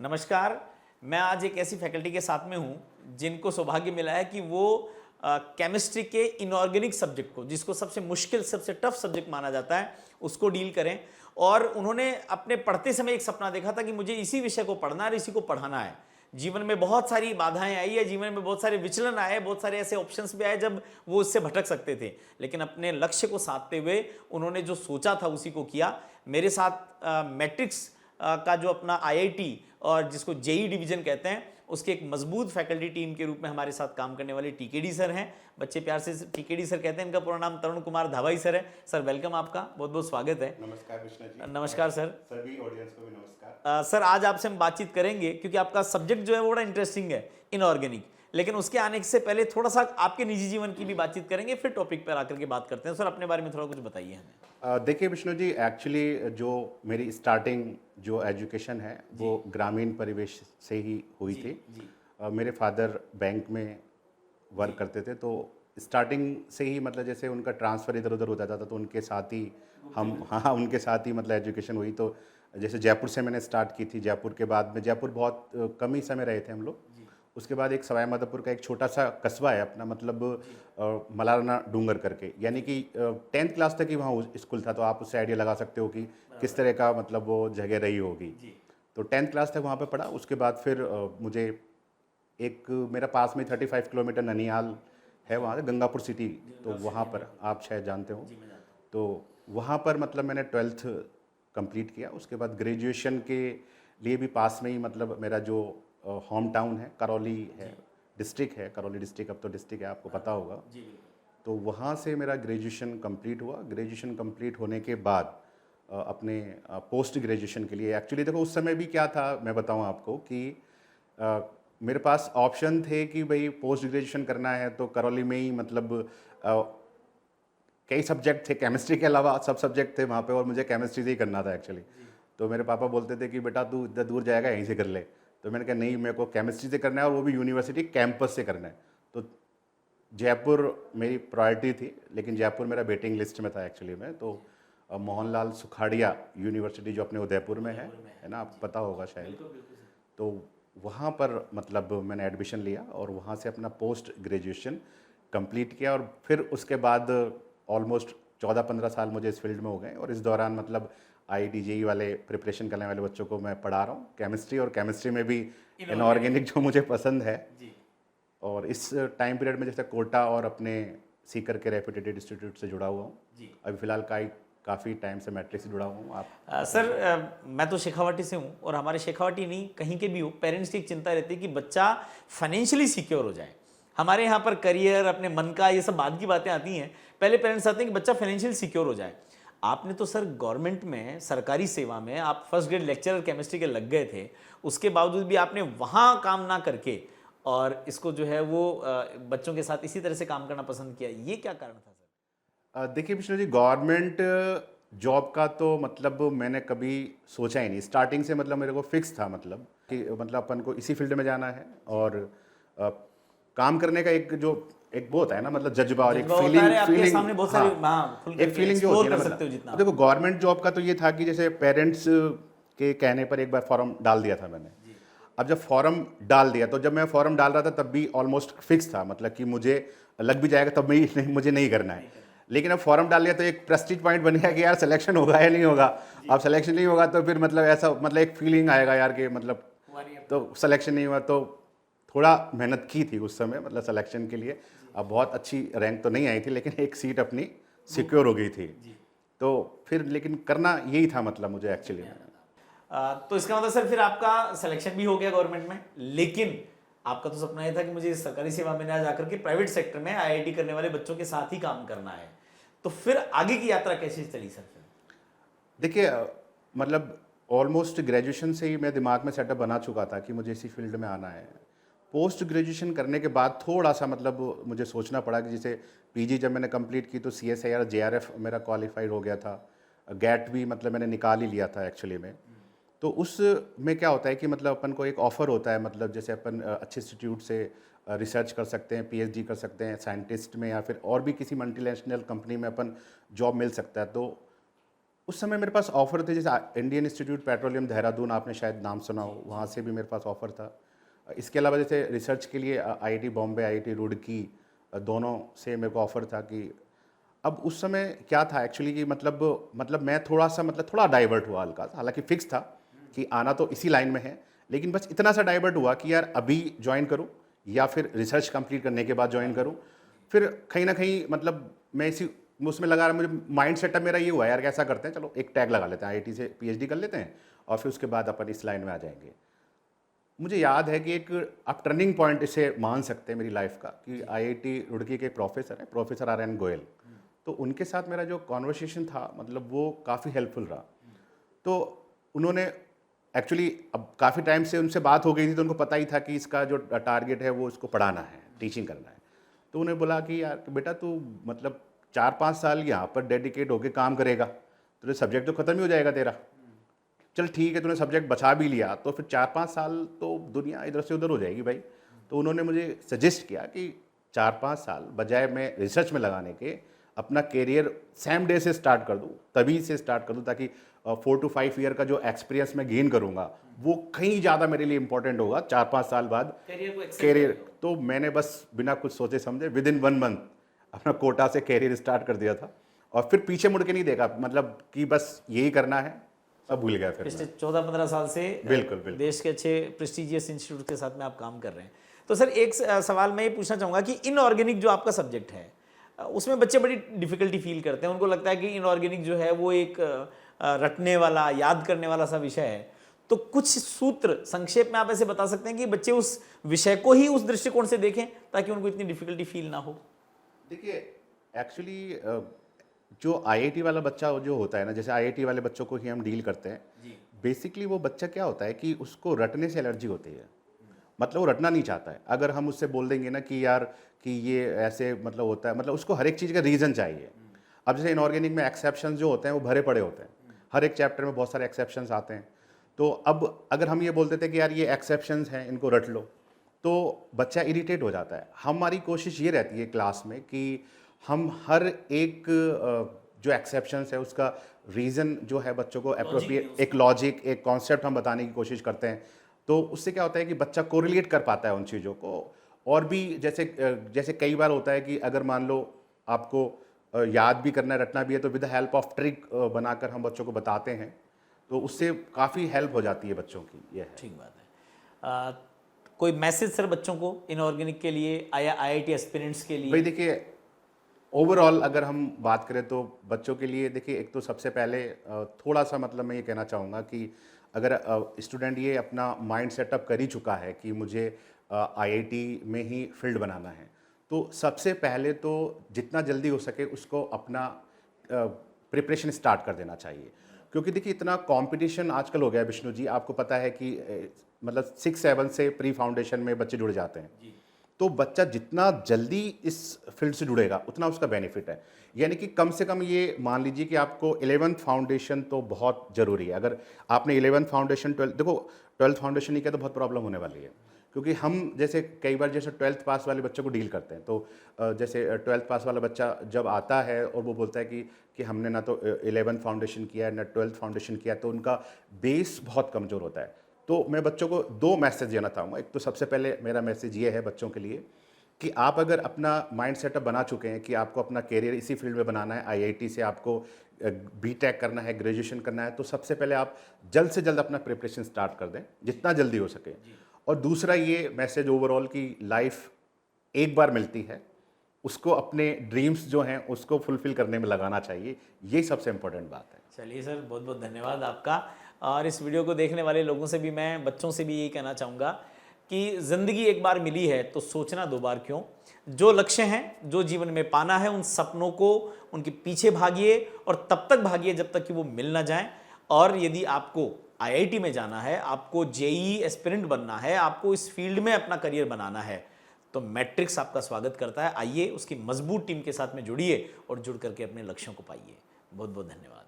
नमस्कार। मैं आज एक ऐसी फैकल्टी के साथ में हूं जिनको सौभाग्य मिला है कि वो केमिस्ट्री के इनऑर्गेनिक सब्जेक्ट को, जिसको सबसे मुश्किल सबसे टफ सब्जेक्ट माना जाता है, उसको डील करें। और उन्होंने अपने पढ़ते समय एक सपना देखा था कि मुझे इसी विषय को पढ़ना है, इसी को पढ़ाना है। जीवन में बहुत सारी बाधाएं आई है, जीवन में बहुत सारे विचलन आए, बहुत सारे ऐसे ऑप्शंस भी आए जब वो उससे भटक सकते थे, लेकिन अपने लक्ष्य को साधते हुए उन्होंने जो सोचा था उसी को किया। मेरे साथ मैट्रिक्स का जो अपना आईआईटी और जिसको जेई डिवीजन कहते हैं, उसके एक मजबूत फैकल्टी टीम के रूप में हमारे साथ काम करने वाले टीकेडी सर हैं। बच्चे प्यार से टीकेडी सर कहते हैं, इनका पूरा नाम तरुण कुमार धावाई सर है। सर वेलकम, आपका बहुत बहुत स्वागत है। नमस्कार कृष्णा जी। नमस्कार सर। सभी ऑडियंस को भी नमस्कार। सर आज आपसे हम बातचीत करेंगे क्योंकि आपका सब्जेक्ट जो है वो बड़ा इंटरेस्टिंग है, इनऑर्गेनिक। लेकिन उसके आने से पहले थोड़ा सा आपके निजी जीवन की भी बातचीत करेंगे, फिर टॉपिक पर आकर के बात करते हैं। सर अपने बारे में थोड़ा कुछ बताइए हमें। देखिए विष्णु जी, एक्चुअली जो मेरी स्टार्टिंग जो एजुकेशन है वो ग्रामीण परिवेश से ही हुई थी। मेरे फादर बैंक में वर्क करते थे, तो स्टार्टिंग से ही मतलब जैसे उनका ट्रांसफ़र इधर उधर होता था तो उनके साथ ही हम हाँ उनके साथ ही मतलब एजुकेशन हुई। तो जैसे जयपुर से मैंने स्टार्ट की थी। जयपुर के बाद में जयपुर बहुत कम ही समय रहे थे हम लोग। उसके बाद एक सवाई माधोपुर का एक छोटा सा कस्बा है अपना, मतलब मलारना डूंगर करके, यानी कि 10th क्लास तक ही वहाँ स्कूल था। तो आप उससे आइडिया लगा सकते हो कि किस तरह का मतलब वो जगह रही होगी। तो 10th क्लास तक वहाँ पे पढ़ा। उसके बाद फिर मुझे एक मेरा पास में 35 किलोमीटर ननिहाल है, वहाँ गंगापुर सिटी, तो वहाँ पर आप शायद जानते हो। तो वहाँ पर मतलब मैंने 12th कंप्लीट किया। उसके बाद ग्रेजुएशन के लिए भी पास में ही मतलब मेरा जो होम टाउन है करौली है, डिस्ट्रिक्ट है करौली डिस्ट्रिक्ट, अब तो डिस्ट्रिक्ट है, आपको पता होगा। तो वहाँ से मेरा ग्रेजुएशन कंप्लीट हुआ। ग्रेजुएशन कंप्लीट होने के बाद अपने पोस्ट ग्रेजुएशन के लिए, एक्चुअली देखो उस समय भी क्या था मैं बताऊँ आपको कि मेरे पास ऑप्शन थे कि भाई पोस्ट ग्रेजुएशन करना है तो करौली में ही, मतलब कई सब्जेक्ट थे, केमिस्ट्री के अलावा सब सब्जेक्ट थे वहाँ पे, और मुझे केमिस्ट्री से ही करना था एक्चुअली। तो मेरे पापा बोलते थे कि बेटा तू इतना दूर जाएगा, यहीं से कर ले। तो मैंने कहा नहीं, मेरे को केमिस्ट्री से करना है, और वो भी यूनिवर्सिटी कैंपस से करना है। तो जयपुर मेरी प्रायोरिटी थी, लेकिन जयपुर मेरा वेटिंग लिस्ट में था एक्चुअली में। तो मोहनलाल सुखाड़िया यूनिवर्सिटी जो अपने उदयपुर में है ना, आपको पता होगा शायद। तो वहाँ पर मतलब मैंने एडमिशन लिया और वहाँ से अपना पोस्ट ग्रेजुएशन कंप्लीट किया। और फिर उसके बाद ऑलमोस्ट 14-15 साल मुझे इस फील्ड में हो गए, और इस दौरान मतलब आईआईटी जेईई वाले प्रिपरेशन करने वाले बच्चों को मैं पढ़ा रहा हूँ केमिस्ट्री, और केमिस्ट्री में भी इनऑर्गेनिक जो मुझे पसंद है। और इस टाइम पीरियड में जैसे कोटा और अपने सीकर के रेप्यूटेड इंस्टीट्यूट से जुड़ा हुआ हूँ। अभी फिलहाल काफ़ी टाइम से मैट्रिक्स से जुड़ा हुआ हूँ। आप सर मैं तो शेखावाटी से हूँ, और हमारे शेखावाटी नहीं कहीं के भी हो, पेरेंट्स की एक चिंता रहती है कि बच्चा फाइनेंशियली सिक्योर हो जाए। हमारे यहाँ पर करियर, अपने मन का, ये सब बाद की बातें आती हैं। पहले पेरेंट्स चाहते हैं कि बच्चा फाइनेंशियली सिक्योर हो जाए। आपने तो सर गवर्नमेंट में, सरकारी सेवा में आप फर्स्ट ग्रेड लेक्चरर केमिस्ट्री के लग गए थे, उसके बावजूद भी आपने वहाँ काम ना करके और इसको जो है वो बच्चों के साथ इसी तरह से काम करना पसंद किया। ये क्या कारण था सर? देखिए विष्णु जी, गवर्नमेंट जॉब का तो मतलब मैंने कभी सोचा ही नहीं। स्टार्टिंग से मतलब मेरे को फिक्स था, मतलब कि मतलब अपन को इसी फील्ड में जाना है, और काम करने का एक जो एक वो होता है ना, मतलब जज्बा और एक फीलिंग बहुत सारी, एक फीलिंग जो होती है ना, मतलब देखो गवर्नमेंट जॉब का तो ये था कि जैसे पेरेंट्स के कहने पर एक बार फॉर्म डाल दिया था मैंने। अब जब फॉर्म डाल दिया, तो जब मैं फॉर्म डाल रहा था तब भी ऑलमोस्ट फिक्स था, मतलब कि मुझे लग भी जाएगा तब भी मुझे नहीं करना है। लेकिन अब फॉर्म डाल लिया तो एक प्रेस्टीज पॉइंट बन गया कि यार सिलेक्शन होगा या नहीं होगा। अब सिलेक्शन नहीं होगा तो फिर मतलब ऐसा, मतलब एक फीलिंग आएगा यार कि मतलब, तो सिलेक्शन नहीं हुआ तो थोड़ा मेहनत की थी उस समय मतलब सिलेक्शन के लिए। अब बहुत अच्छी रैंक तो नहीं आई थी, लेकिन एक सीट अपनी सिक्योर हो गई थी। तो फिर लेकिन करना यही था मतलब मुझे एक्चुअली। तो इसका मतलब सर फिर आपका सिलेक्शन भी हो गया गवर्नमेंट में, लेकिन आपका तो सपना यह था कि मुझे सरकारी सेवा में ना जाकर के प्राइवेट सेक्टर में आईआईटी करने वाले बच्चों के साथ ही काम करना है। तो फिर आगे की यात्रा कैसे चली सर? फिर देखिए मतलब ऑलमोस्ट ग्रेजुएशन से ही मेरे दिमाग में सेटअप बना चुका था कि मुझे इसी फील्ड में आना है। पोस्ट ग्रेजुएशन करने के बाद थोड़ा सा मतलब मुझे सोचना पड़ा कि जैसे पीजी जब मैंने कंप्लीट की तो सीएसआईआर जेआरएफ मेरा क्वालिफाइड हो गया था। गेट भी मतलब मैंने निकाल ही लिया था एक्चुअली में। तो उस में क्या होता है कि मतलब अपन को एक ऑफ़र होता है, मतलब जैसे अपन अच्छे इंस्टीट्यूट से रिसर्च कर सकते हैं, पीएचडी कर सकते हैं साइंटिस्ट में, या फिर और भी किसी मल्टीनेशनल कंपनी में अपन जॉब मिल सकता है। तो उस समय मेरे पास ऑफ़र थे, जैसे इंडियन इंस्टीट्यूट पेट्रोलियम देहरादून, आपने शायद नाम सुना हो, वहाँ से भी मेरे पास ऑफ़र था। इसके अलावा जैसे रिसर्च के लिए आईआईटी बॉम्बे, आईआईटी रुड़की, दोनों से मेरे को ऑफ़र था कि अब उस समय क्या था एक्चुअली कि मतलब मैं थोड़ा-सा थोड़ा डाइवर्ट हुआ हल्का सा, हालाँकि फ़िक्स था कि आना तो इसी लाइन में है, लेकिन बस इतना सा डाइवर्ट हुआ कि यार अभी जॉइन करूँ या फिर रिसर्च कंप्लीट करने के बाद जॉइन करूँ। फिर कहीं न कहीं मैं इसी उसमें लगा रहा, मुझे माइंड सेटअप मेरा ये हुआ यार कि ऐसा करते हैं, चलो एक टैग लगा लेते हैं, आईआईटी से पीएचडी कर लेते हैं और फिर उसके बाद अपन इस लाइन में आ जाएँगे। मुझे याद है कि एक आप टर्निंग पॉइंट इसे मान सकते हैं मेरी लाइफ का, कि आईआईटी रुड़की के प्रोफेसर हैं, प्रोफेसर आर.एन. गोयल। तो उनके साथ मेरा जो कॉन्वर्सेशन था वो काफ़ी हेल्पफुल रहा। तो उन्होंने एक्चुअली, अब काफ़ी टाइम से उनसे बात हो गई थी, तो उनको पता ही था कि इसका जो टारगेट है वो इसको पढ़ाना है, टीचिंग करना है। तो उन्हें बोला कि यार बेटा तू 4-5 साल यहाँ पर डेडिकेट होके काम करेगा, तो सब्जेक्ट तो ख़त्म ही हो जाएगा तेरा। चल ठीक है, तूने सब्जेक्ट बचा भी लिया तो फिर 4-5 साल तो दुनिया इधर से उधर हो जाएगी भाई। तो उन्होंने मुझे सजेस्ट किया कि 4-5 साल बजाय मैं रिसर्च में लगाने के अपना करियर सेम डे से स्टार्ट कर दूँ, तभी से स्टार्ट कर दूँ, ताकि 4 to 5 ईयर का जो एक्सपीरियंस मैं गेन करूँगा वो कहीं ज़्यादा मेरे लिए इंपॉर्टेंट होगा 4-5 साल बाद करियर। तो मैंने बस बिना कुछ सोचे समझे विद इन 1 मंथ अपना कोटा से करियर स्टार्ट कर दिया था, और फिर पीछे मुड़ के नहीं देखा, कि बस यही करना है, सब भूल गया फिर। पिछले 14-15 साल से बिल्कुल देश के अच्छे प्रेस्टिजियस इंस्टीट्यूट के साथ में आप काम कर रहे हैं। तो सर एक सवाल मैं ये पूछना चाहूँगा कि इनऑर्गेनिक जो आपका सब्जेक्ट है, उसमें बच्चे बड़ी डिफिकल्टी फील करते हैं, उनको लगता है कि इनऑर्गेनिक जो है वो एक रटने वाला, याद करने वाला सा विषय है। तो कुछ सूत्र संक्षेप में आप ऐसे बता सकते हैं कि बच्चे उस विषय को ही उस दृष्टिकोण से देखें ताकि उनको इतनी डिफिकल्टी फील ना हो? देखिए, एक्चुअली जो आईआईटी वाला बच्चा जो होता है ना, जैसे आईआईटी वाले बच्चों को ही हम डील करते हैं, बेसिकली वो बच्चा क्या होता है कि उसको रटने से एलर्जी होती है, वो रटना नहीं चाहता है। अगर हम उससे बोल देंगे ना कि यार कि ये ऐसे होता है, उसको हर एक चीज़ का रीज़न चाहिए। अब जैसे इनऑर्गेनिक में एक्सेप्शंस जो होते हैं वो भरे पड़े होते हैं, हर एक चैप्टर में बहुत सारे एक्सेप्शंस आते हैं। तो अब अगर हम ये बोलते थे कि यार ये एक्सेप्शंस हैं, इनको रट लो, तो बच्चा इरिटेट हो जाता है। हमारी कोशिश ये रहती है क्लास में कि हम हर एक जो एक्सेप्शंस है उसका रीज़न जो है बच्चों को अप्रोप्रिएट, एक लॉजिक, एक कॉन्सेप्ट हम बताने की कोशिश करते हैं। तो उससे क्या होता है कि बच्चा कोरिलेट कर पाता है उन चीज़ों को। और भी जैसे कई बार होता है कि अगर मान लो आपको याद भी करना है, रटना भी है, तो with the help of trick बनाकर हम बच्चों को बताते हैं, तो उससे काफ़ी हेल्प हो जाती है बच्चों की। ये है। ठीक बात है। कोई मैसेज सर बच्चों को इनऑर्गेनिक के लिए, आईआईटी एस्पिरेंट्स के लिए? भाई देखिए, ओवरऑल अगर हम बात करें तो बच्चों के लिए देखिए, एक तो सबसे पहले थोड़ा सा मैं ये कहना चाहूँगा कि अगर स्टूडेंट ये अपना माइंड सेटअप कर ही चुका है कि मुझे आईआईटी में ही फील्ड बनाना है, तो सबसे पहले तो जितना जल्दी हो सके उसको अपना प्रिपरेशन स्टार्ट कर देना चाहिए। क्योंकि देखिए, इतना कंपटीशन आजकल हो गया है विष्णु जी, आपको पता है कि 6-7 से प्री फाउंडेशन में बच्चे जुड़ जाते हैं। तो बच्चा जितना जल्दी इस फील्ड से जुड़ेगा उतना उसका बेनिफिट है। यानी कि कम से कम ये मान लीजिए कि आपको 11th फाउंडेशन तो बहुत ज़रूरी है। अगर आपने 11th फाउंडेशन 12th फाउंडेशन नहीं किया तो बहुत प्रॉब्लम होने वाली है। क्योंकि हम जैसे कई बार 12th पास वाले बच्चों को डील करते हैं, तो जैसे 12th पास वाला बच्चा जब आता है और वो बोलता है कि हमने ना तो 11th फाउंडेशन किया है ना 12th फाउंडेशन किया, तो उनका बेस बहुत कमज़ोर होता है। तो मैं बच्चों को 2 मैसेज देना चाहूँगा। एक तो सबसे पहले मेरा मैसेज ये है बच्चों के लिए कि आप अगर अपना माइंड सेटअप बना चुके हैं कि आपको अपना करियर इसी फील्ड में बनाना है, आईआईटी से आपको बीटेक करना है, ग्रेजुएशन करना है, तो सबसे पहले आप जल्द से जल्द अपना प्रिपरेशन स्टार्ट कर दें जितना जल्दी हो सके। और दूसरा ये मैसेज ओवरऑल की लाइफ एक बार मिलती है, उसको अपने ड्रीम्स जो हैं उसको फुलफिल करने में लगाना चाहिए। यही सबसे इम्पोर्टेंट बात है। चलिए सर, बहुत बहुत धन्यवाद आपका। और इस वीडियो को देखने वाले लोगों से भी, मैं बच्चों से भी यही कहना चाहूँगा कि ज़िंदगी एक बार मिली है तो सोचना 2 बार क्यों। जो लक्ष्य हैं, जो जीवन में पाना है, उन सपनों को, उनके पीछे भागिए और तब तक भागिए जब तक कि वो मिल ना जाएं। और यदि आपको आईआईटी में जाना है, आपको जेईई एस्पिरेंट बनना है, आपको इस फील्ड में अपना करियर बनाना है, तो मैट्रिक्स आपका स्वागत करता है। आइए उसकी मजबूत टीम के साथ में जुड़िए और जुड़ करके अपने लक्ष्यों को पाइए। बहुत बहुत धन्यवाद।